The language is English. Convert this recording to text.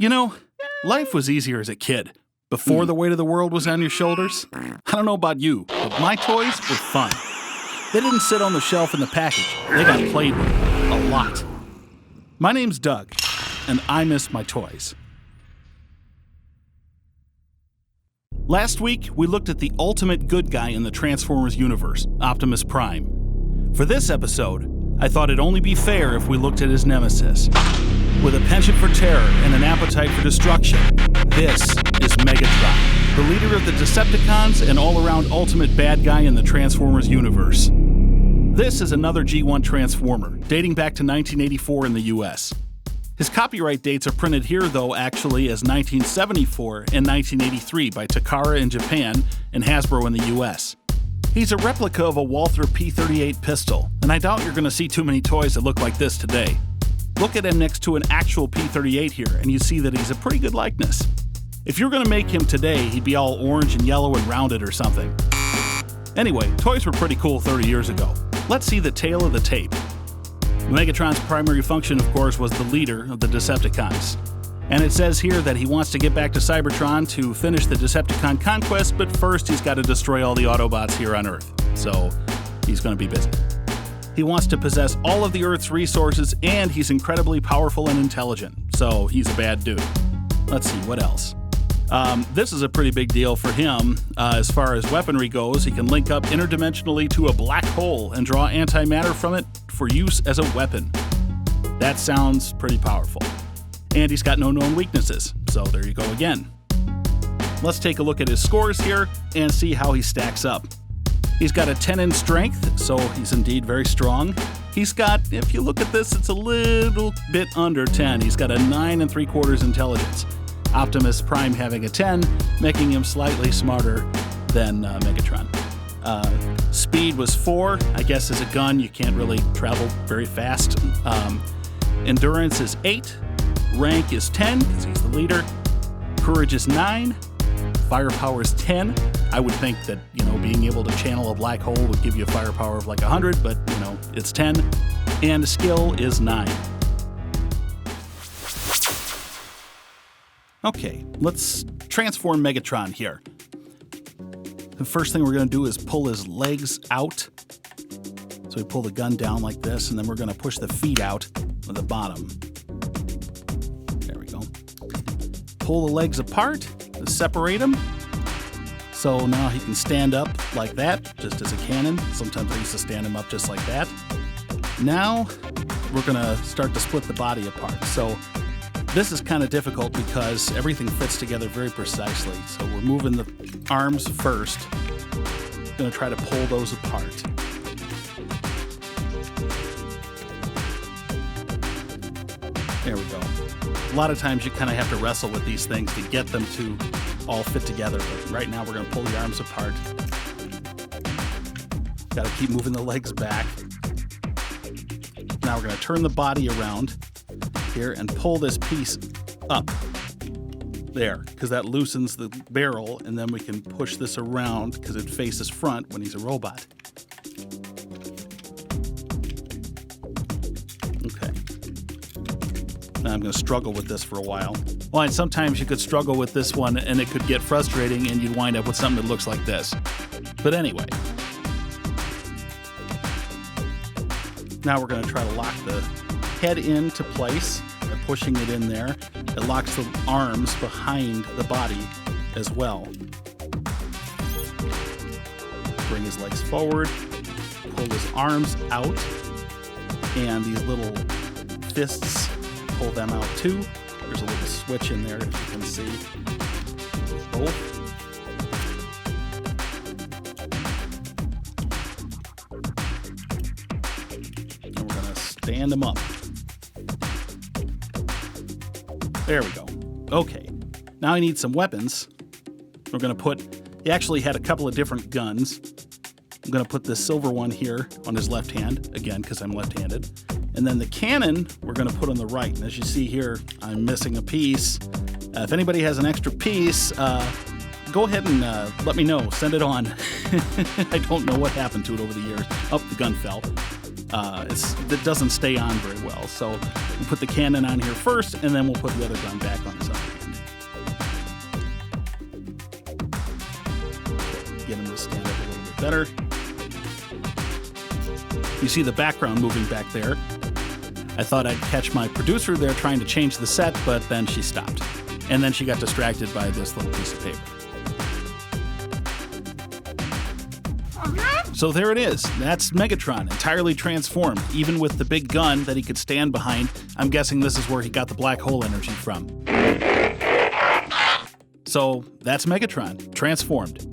You know, life was easier as a kid, before the weight of the world was on your shoulders. I don't know about you, but my toys were fun. They didn't sit on the shelf in the package. They got played with a lot. My name's Doug, and I miss my toys. Last week, we looked at the ultimate good guy in the Transformers universe, Optimus Prime. For this episode, I thought it'd only be fair if we looked at his nemesis. With a penchant for terror and an appetite for destruction, this is Megatron, the leader of the Decepticons and all-around ultimate bad guy in the Transformers universe. This is another G1 Transformer, dating back to 1984 in the US. His copyright dates are printed here, though, actually as 1974 and 1983 by Takara in Japan and Hasbro in the US. He's a replica of a Walther P-38 pistol, and I doubt you're going to see too many toys that look like this today. Look at him next to an actual P-38 here, and you see that he's a pretty good likeness. If you're going to make him today, he'd be all orange and yellow and rounded or something. Anyway, toys were pretty cool 30 years ago. Let's see the tail of the tape. Megatron's primary function, of course, was the leader of the Decepticons. And it says here that he wants to get back to Cybertron to finish the Decepticon conquest, but first he's got to destroy all the Autobots here on Earth. So he's going to be busy. He wants to possess all of the Earth's resources, and he's incredibly powerful and intelligent. So he's a bad dude. Let's see, what else? This is a pretty big deal for him. As far as weaponry goes, he can link up interdimensionally to a black hole and draw antimatter from it for use as a weapon. That sounds pretty powerful. And he's got no known weaknesses, so there you go again. Let's take a look at his scores here and see how he stacks up. He's got a 10 in strength, so he's indeed very strong. He's got, if you look at this, it's a little bit under 10. He's got a 9 3/4 intelligence. Optimus Prime having a 10, making him slightly smarter than Megatron. Speed was 4. I guess as a gun, you can't really travel very fast. Endurance is 8. Rank is 10, because he's the leader. Courage is 9. Firepower is 10. I would think that, being able to channel a black hole would give you a firepower of like 100, but, it's 10. And skill is 9. Okay, let's transform Megatron here. The first thing we're going to do is pull his legs out. So we pull the gun down like this, and then we're going to push the feet out of the bottom. There we go. Pull the legs apart, separate them. So now he can stand up like that, just as a cannon. Sometimes I used to stand him up just like that. Now we're going to start to split the body apart. So this is kind of difficult because everything fits together very precisely. So we're moving the arms first. Going to try to pull those apart. There we go. A lot of times you kind of have to wrestle with these things to get them to all fit together. But right now we're going to pull the arms apart. Got to keep moving the legs back. Now we're going to turn the body around here and pull this piece up there, because that loosens the barrel, and then we can push this around because it faces front when he's a robot. Okay. Now I'm going to struggle with this for a while. Well, and sometimes you could struggle with this one and it could get frustrating and you'd wind up with something that looks like this. But anyway. Now we're going to try to lock the head into place by pushing it in there. It locks the arms behind the body as well. Bring his legs forward, pull his arms out, and these little fists, pull them out too. There's a little switch in there, as you can see. Both. And we're going to stand them up. There we go. Okay. Now I need some weapons. We're going to he actually had a couple of different guns. I'm going to put this silver one here on his left hand, again, because I'm left-handed. And then the cannon, we're going to put on the right. And as you see here, I'm missing a piece. If anybody has an extra piece, go ahead and let me know. Send it on. I don't know what happened to it over the years. Oh, the gun fell. It doesn't stay on very well. So we'll put the cannon on here first, and then we'll put the other gun back on his other hand. Get him to stand up a little bit better. You see the background moving back there. I thought I'd catch my producer there trying to change the set, but then she stopped. And then she got distracted by this little piece of paper. So there it is. That's Megatron, entirely transformed, even with the big gun that he could stand behind. I'm guessing this is where he got the black hole energy from. So that's Megatron, transformed.